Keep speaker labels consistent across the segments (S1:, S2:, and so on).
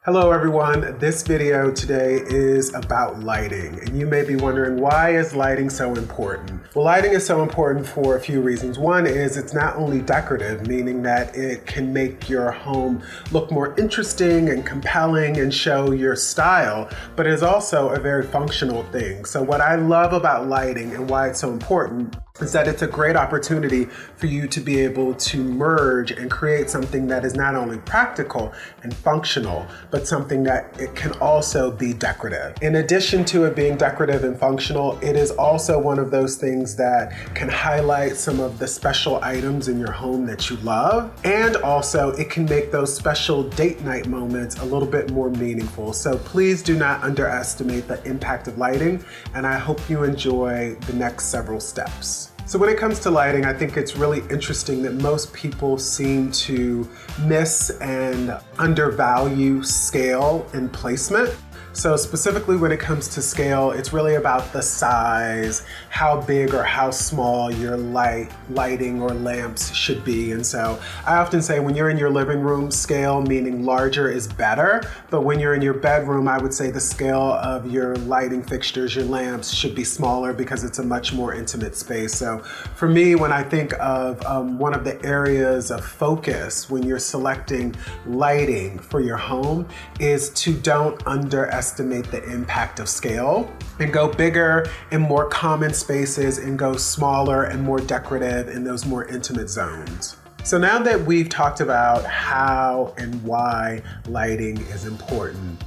S1: Hello everyone, this video today is about lighting, and you may be wondering, why is lighting so important? Well, lighting is so important for a few reasons. One is it's not only decorative, meaning that it can make your home look more interesting and compelling and show your style, but it is also a very functional thing. So what I love about lighting and why it's so important is that it's a great opportunity for you to be able to merge and create something that is not only practical and functional, but something that it can also be decorative. In addition to it being decorative and functional, it is also one of those things that can highlight some of the special items in your home that you love. And also it can make those special date night moments a little bit more meaningful. So please do not underestimate the impact of lighting, and I hope you enjoy the next several steps. So when it comes to lighting, I think it's really interesting that most people seem to miss and undervalue scale and placement. So specifically when it comes to scale, it's really about the size, how big or how small your lighting or lamps should be. And so I often say when you're in your living room, scale meaning larger is better. But when you're in your bedroom, I would say the scale of your lighting fixtures, your lamps should be smaller because it's a much more intimate space. So for me, when I think of one of the areas of focus when you're selecting lighting for your home is to don't underestimate the impact of scale and go bigger in more common spaces and go smaller and more decorative in those more intimate zones. So now that we've talked about how and why lighting is important,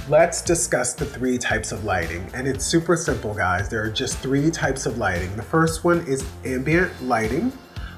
S1: let's discuss the three types of lighting. And it's super simple, guys. There are just three types of lighting. The first one is ambient lighting.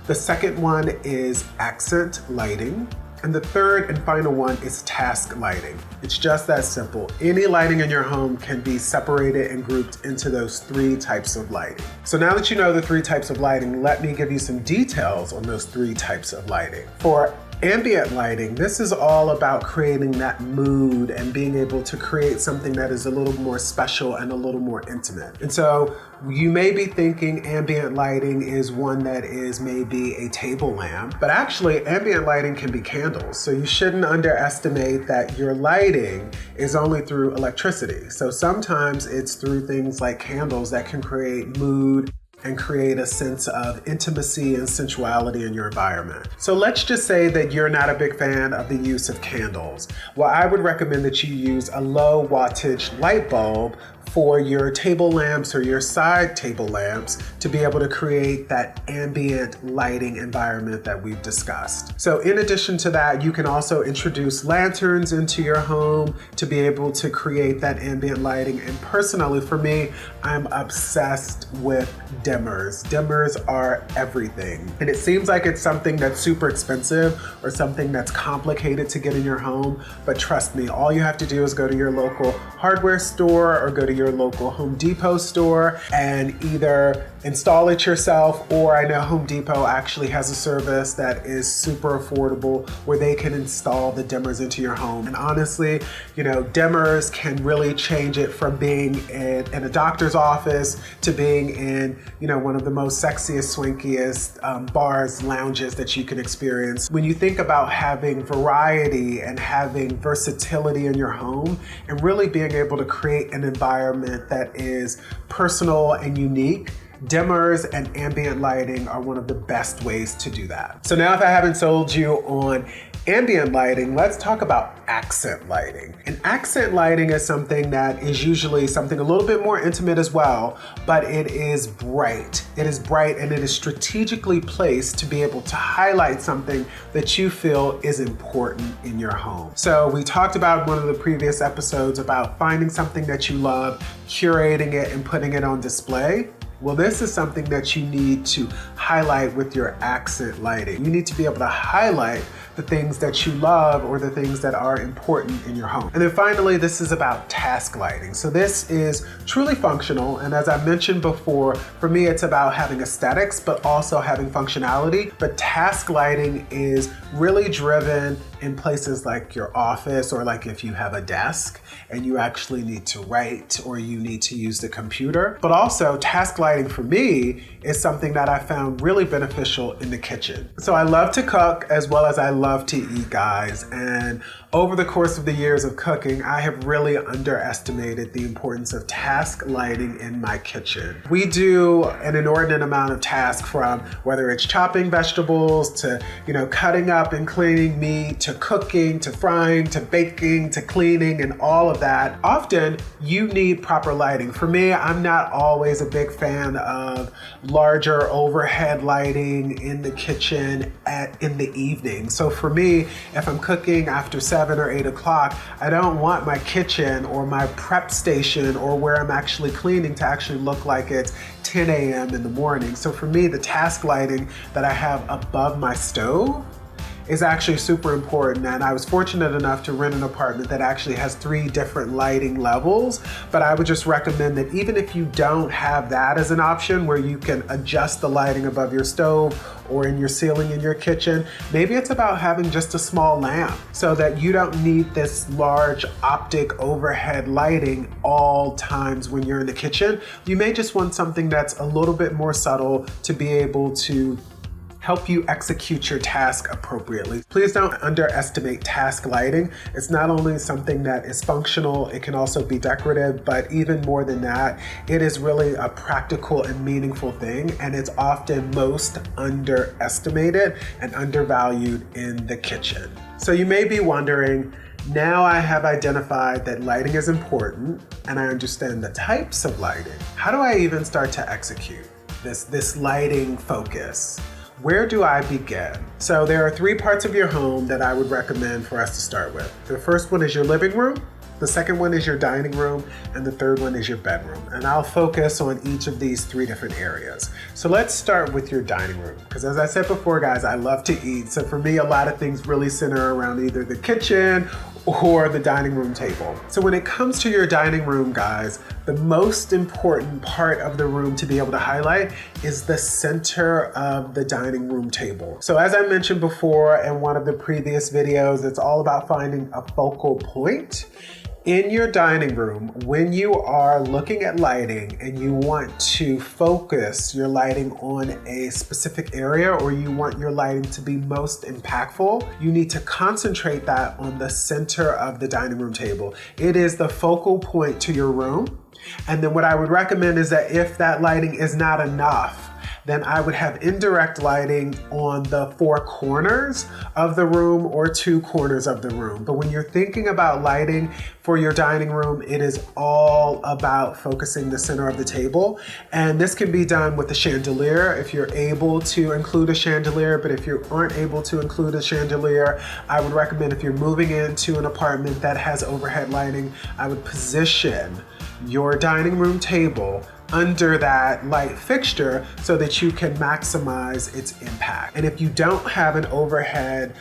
S1: The second one is accent lighting. And the third and final one is task lighting. It's just that simple. Any lighting in your home can be separated and grouped into those three types of lighting. So now that you know the three types of lighting, let me give you some details on those three types of lighting. For ambient lighting, this is all about creating that mood and being able to create something that is a little more special and a little more intimate. And so you may be thinking ambient lighting is one that is maybe a table lamp, but actually ambient lighting can be candles. So you shouldn't underestimate that your lighting is only through electricity. So sometimes it's through things like candles that can create mood and create a sense of intimacy and sensuality in your environment. So let's just say that you're not a big fan of the use of candles. Well, I would recommend that you use a low wattage light bulb for your table lamps or your side table lamps to be able to create that ambient lighting environment that we've discussed. So in addition to that, you can also introduce lanterns into your home to be able to create that ambient lighting. And personally, for me, I'm obsessed with dimmers. Dimmers are everything. And it seems like it's something that's super expensive or something that's complicated to get in your home. But trust me, all you have to do is go to your local hardware store or go to your local Home Depot store and either install it yourself, or I know Home Depot actually has a service that is super affordable where they can install the dimmers into your home. And honestly, you know, dimmers can really change it from being in a doctor's office to being in, you know, one of the most sexiest, swankiest bars, lounges that you can experience. When you think about having variety and having versatility in your home and really being able to create an environment that is personal and unique, dimmers and ambient lighting are one of the best ways to do that. So now, if I haven't sold you on ambient lighting, let's talk about accent lighting. And accent lighting is something that is usually something a little bit more intimate as well, but it is bright. It is bright and it is strategically placed to be able to highlight something that you feel is important in your home. So we talked about one of the previous episodes about finding something that you love, curating it and putting it on display. Well, this is something that you need to highlight with your accent lighting. You need to be able to highlight the things that you love or the things that are important in your home. And then finally, this is about task lighting. So this is truly functional. And as I mentioned before, for me, it's about having aesthetics, but also having functionality. But task lighting is really driven in places like your office, or like if you have a desk and you actually need to write or you need to use the computer. But also task lighting for me is something that I found really beneficial in the kitchen. So I love to cook as well as I love love to eat, guys, and over the course of the years of cooking, I have really underestimated the importance of task lighting in my kitchen. We do an inordinate amount of tasks, from whether it's chopping vegetables to, cutting up and cleaning meat, to cooking, to frying, to baking, to cleaning, and all of that. Often you need proper lighting. For me, I'm not always a big fan of larger overhead lighting in the kitchen in the evening. So for me, if I'm cooking after 7 or 8 o'clock, I don't want my kitchen or my prep station or where I'm actually cleaning to actually look like it's 10 a.m. in the morning. So for me, the task lighting that I have above my stove is actually super important. And I was fortunate enough to rent an apartment that actually has 3 different lighting levels. But I would just recommend that even if you don't have that as an option where you can adjust the lighting above your stove or in your ceiling in your kitchen, maybe it's about having just a small lamp so that you don't need this large optic overhead lighting all times when you're in the kitchen. You may just want something that's a little bit more subtle to be able to help you execute your task appropriately. Please don't underestimate task lighting. It's not only something that is functional, it can also be decorative, but even more than that, it is really a practical and meaningful thing, and it's often most underestimated and undervalued in the kitchen. So you may be wondering, now I have identified that lighting is important and I understand the types of lighting. How do I even start to execute this lighting focus? Where do I begin? So there are 3 parts of your home that I would recommend for us to start with. The first one is your living room, the second one is your dining room, and the third one is your bedroom. And I'll focus on each of these 3 different areas. So let's start with your dining room, because as I said before, guys, I love to eat. So for me, a lot of things really center around either the kitchen or the dining room table. So when it comes to your dining room, guys, the most important part of the room to be able to highlight is the center of the dining room table. So as I mentioned before in one of the previous videos, it's all about finding a focal point in your dining room. When you are looking at lighting and you want to focus your lighting on a specific area, or you want your lighting to be most impactful, you need to concentrate that on the center of the dining room table. It is the focal point to your room. And then what I would recommend is that if that lighting is not enough, then I would have indirect lighting on the 4 corners of the room or 2 corners of the room. But when you're thinking about lighting for your dining room, it is all about focusing the center of the table. And this can be done with a chandelier if you're able to include a chandelier. But if you aren't able to include a chandelier, I would recommend, if you're moving into an apartment that has overhead lighting, I would position your dining room table under that light fixture so that you can maximize its impact. And if you don't have an overhead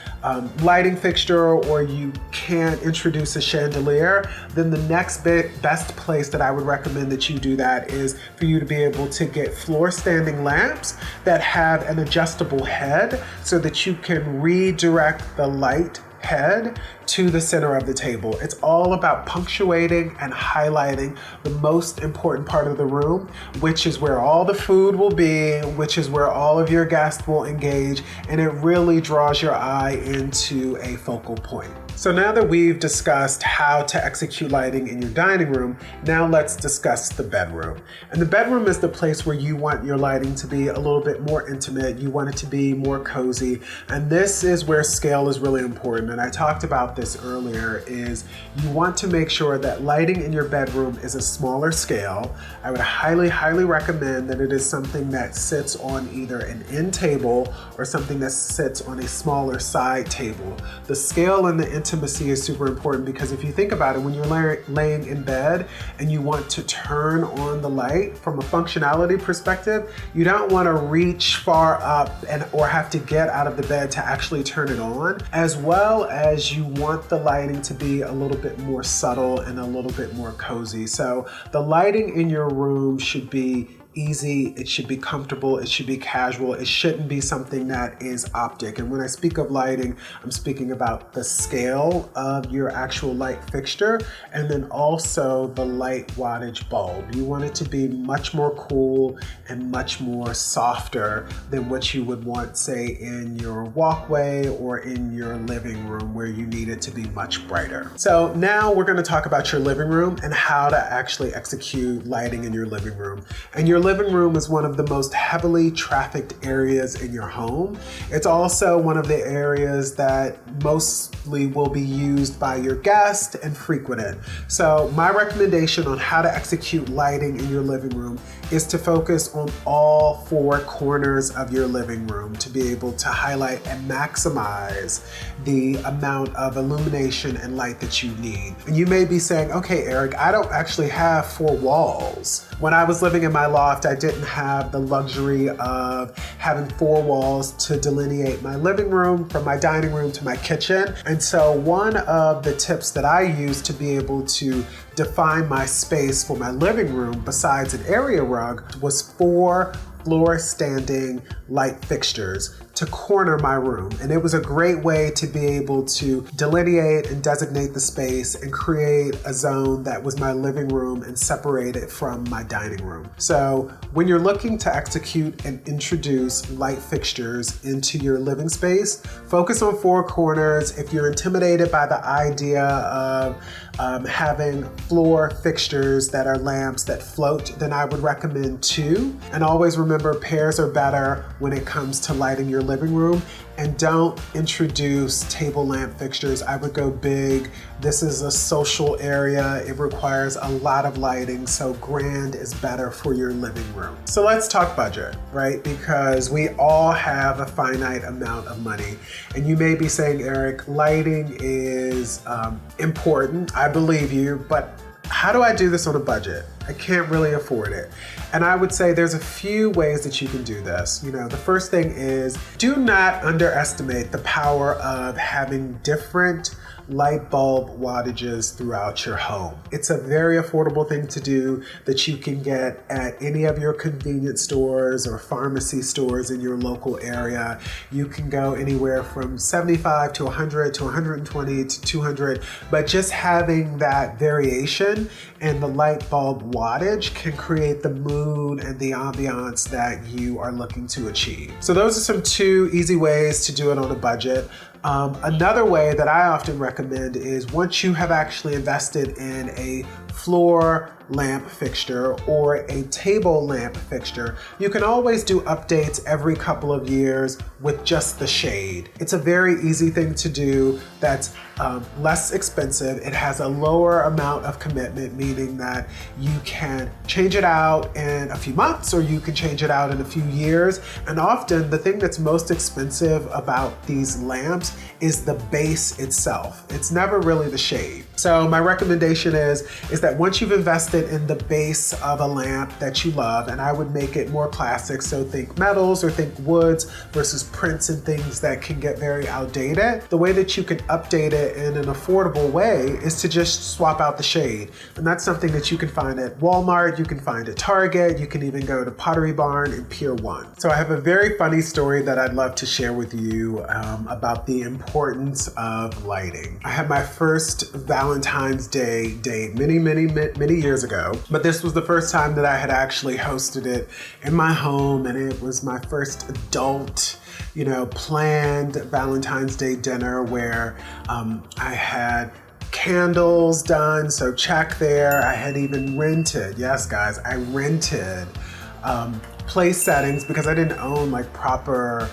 S1: lighting fixture, or you can't introduce a chandelier, then the next best place that I would recommend that you do that is for you to be able to get floor standing lamps that have an adjustable head so that you can redirect the light head to the center of the table. It's all about punctuating and highlighting the most important part of the room, which is where all the food will be, which is where all of your guests will engage, and it really draws your eye into a focal point. So now that we've discussed how to execute lighting in your dining room, now let's discuss the bedroom. And the bedroom is the place where you want your lighting to be a little bit more intimate. You want it to be more cozy. And this is where scale is really important. And I talked about this earlier, is you want to make sure that lighting in your bedroom is a smaller scale. I would highly, highly recommend that it is something that sits on either an end table or something that sits on a smaller side table. The scale and the intimacy is super important, because if you think about it, when you're laying in bed and you want to turn on the light from a functionality perspective, you don't want to reach far up or have to get out of the bed to actually turn it on, as well as you want the lighting to be a little bit more subtle and a little bit more cozy. So the lighting in your room should be easy, it should be comfortable, it should be casual, it shouldn't be something that is optic. And when I speak of lighting, I'm speaking about the scale of your actual light fixture and then also the light wattage bulb. You want it to be much more cool and much more softer than what you would want, say, in your walkway or in your living room where you need it to be much brighter. So now we're going to talk about your living room and how to actually execute lighting in your living room. And your living room is one of the most heavily trafficked areas in your home. It's also one of the areas that mostly will be used by your guests and frequented. So my recommendation on how to execute lighting in your living room is to focus on all four corners of your living room to be able to highlight and maximize the amount of illumination and light that you need. And you may be saying, okay, Eric, I don't actually have four walls. When I was living in my loft, I didn't have the luxury of having four walls to delineate my living room from my dining room to my kitchen. And so one of the tips that I use to be able to define my space for my living room, besides an area rug, was four floor standing light fixtures to corner my room. And it was a great way to be able to delineate and designate the space and create a zone that was my living room and separate it from my dining room. So when you're looking to execute and introduce light fixtures into your living space, focus on four corners. If you're intimidated by the idea of having floor fixtures that are lamps that float, then I would recommend two. And always remember, pairs are better when it comes to lighting your living room. And don't introduce table lamp fixtures. I would go big. This is a social area. It requires a lot of lighting, so grand is better for your living room. So let's talk budget, right? Because we all have a finite amount of money. And you may be saying, Eric, lighting is important. I believe you, but how do I do this on a budget? I can't really afford it. And I would say there's a few ways that you can do this. The first thing is, do not underestimate the power of having different light bulb wattages throughout your home. It's a very affordable thing to do that you can get at any of your convenience stores or pharmacy stores in your local area. You can go anywhere from 75 to 100 to 120 to 200, but just having that variation in the light bulb wattage can create the mood and the ambiance that you are looking to achieve. So those are some two easy ways to do it on a budget. Another way that I often recommend is once you have actually invested in a floor lamp fixture or a table lamp fixture, you can always do updates every couple of years with just the shade. It's a very easy thing to do that's less expensive. It has a lower amount of commitment, meaning that you can change it out in a few months or you can change it out in a few years. And often the thing that's most expensive about these lamps is the base itself. It's never really the shade. So my recommendation is that once you've invested in the base of a lamp that you love, and I would make it more classic, so think metals or think woods versus prints and things that can get very outdated, the way that you can update it in an affordable way is to just swap out the shade. And that's something that you can find at Walmart, you can find at Target, you can even go to Pottery Barn and Pier 1. So I have a very funny story that I'd love to share with you about the importance of lighting. I had my first Valentine's Day date many years ago, but this was the first time that I had actually hosted it in my home, and it was my first adult, planned Valentine's Day dinner where I had candles done, so check there. I had even rented, yes guys, I rented place settings because I didn't own proper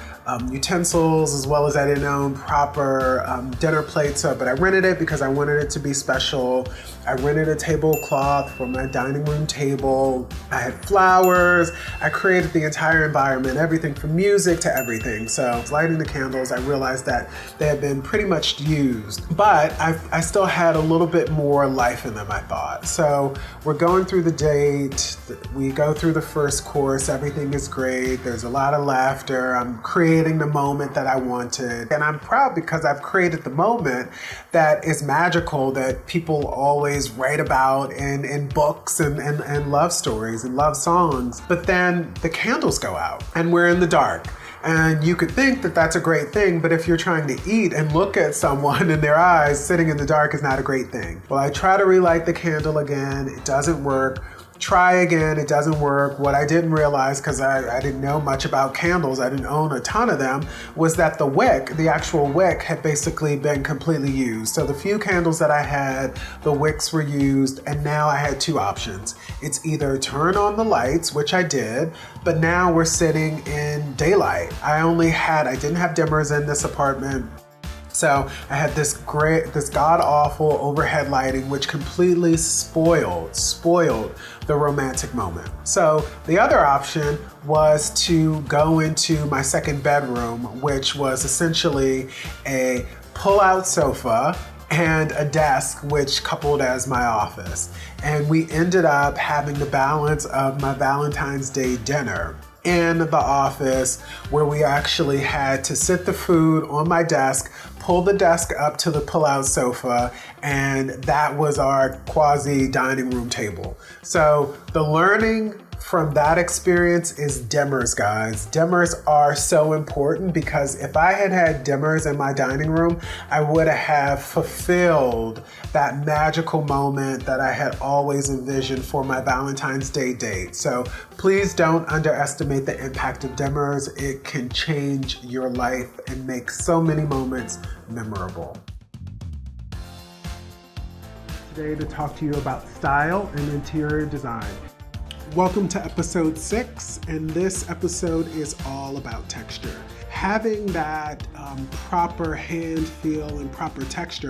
S1: utensils, as well as I didn't own proper dinner plates. But I rented it because I wanted it to be special. I rented a tablecloth for my dining room table. I had flowers. I created the entire environment, everything from music to everything. So lighting the candles, I realized that they had been pretty much used, but I still had a little bit more life in them, I thought. So we're going through the date. We go through the first course. Everything is great. There's a lot of laughter. I'm creating creating the moment that I wanted. And I'm proud because I've created the moment that is magical, that people always write about in books and love stories and love songs. But then the candles go out and we're in the dark. And you could think that that's a great thing, but if you're trying to eat and look at someone in their eyes, sitting in the dark is not a great thing. Well, I try to relight the candle again. It doesn't work. Try again, it doesn't work. What I didn't realize, because I didn't know much about candles, I didn't own a ton of them, was that the wick, the actual wick, had basically been completely used. So the few candles that I had, the wicks were used, and now I had two options. It's either turn on the lights, which I did, but now we're sitting in daylight. I didn't have dimmers in this apartment. So I had this god-awful overhead lighting, which completely spoiled the romantic moment. So the other option was to go into my second bedroom, which was essentially a pull-out sofa and a desk, which coupled as my office. And we ended up having the balance of my Valentine's Day dinner in the office, where we actually had to sit the food on my desk, pull the desk up to the pull-out sofa, and that was our quasi dining room table. So the learning from that experience is dimmers, guys. Dimmers are so important, because if I had had dimmers in my dining room, I would have fulfilled that magical moment that I had always envisioned for my Valentine's Day date. So please don't underestimate the impact of dimmers. It can change your life and make so many moments memorable. Today to talk to you about style and interior design. Welcome to episode 6, and this episode is all about texture. Having that proper hand feel and proper texture